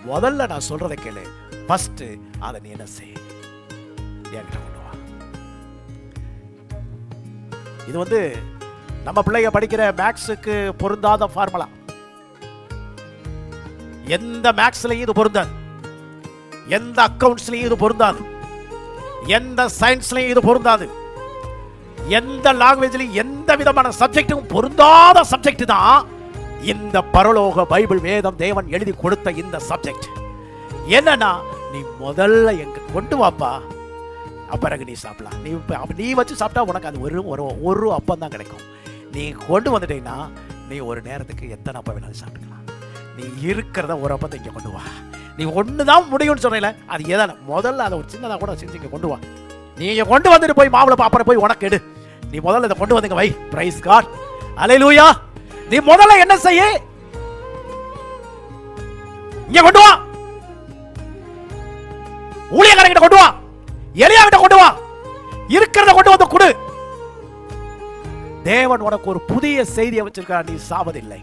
முதல்ல நான் சொல்றதை கேளு. ஃபர்ஸ்ட் அதை நீ என்ன செய், என்கிட்ட கொண்டு வா. இது நம்ம பிள்ளைங்க படிக்கிற மேக்ஸுக்கு பொருந்தாத ஃபார்முலா. எந்த மேக்ஸ்லயும் இது பொருந்தாது, எந்த அக்கவுண்ட்ஸ்லயும் இது பொருந்தாது, எந்த சயின்ஸ்லயும் இது பொருந்தாது, எந்த லாங்குவேஜ்லயும் எந்த விதமான சப்ஜெக்டும் பொருந்தாத சப்ஜெக்ட் தான் இந்த பரலோக பைபிள் வேதம் தேவன் எழுதி கொடுத்த இந்த சப்ஜெக்ட். என்னன்னா, நீ முதல்ல எங்க கொண்டு வாப்பா, அப்புறம் நீ சாப்பிடலாம். நீ வச்சு சாப்பிட்டா உனக்கு அது ஒரு அப்பம் தான் கிடைக்கும். நீ கொண்டு வந்துட்டீங்கன்னா நீ ஒரு நேரத்துக்கு எத்தனை அப்பம் வேணாலும் சாப்பிட்டுக்கலாம். நீ இருக்கிறத ஒரு அப்பத்தை இங்கே கொண்டு வா. நீ ஒன்று தான் முடியும்னு சொன்னீங்கள, அது எதான முதல்ல அதை ஒரு சின்னதாக கூட செஞ்சு இங்கே கொண்டு வா. நீங்க கொண்டு வந்துட்டு போய் மாவுளை பாப்பற போய் உனக்கு எடு. நீ முதல்ல இதை கொண்டு வந்துங்க வை. பிரைஸ் காட், அல்லேலூயா. நீ முதல்ல என்ன செய்ய, இங்க கொண்டு வா. ஊழியக்காரங்கிட்ட கொண்டு வா, எலியா கிட்ட கொண்டு வா, இருக்கிறத கொண்டு வந்து கொடு. தேவன் உனக்கு ஒரு புதிய செய்தியை வச்சிருக்கார். நீ சாவதில்லை.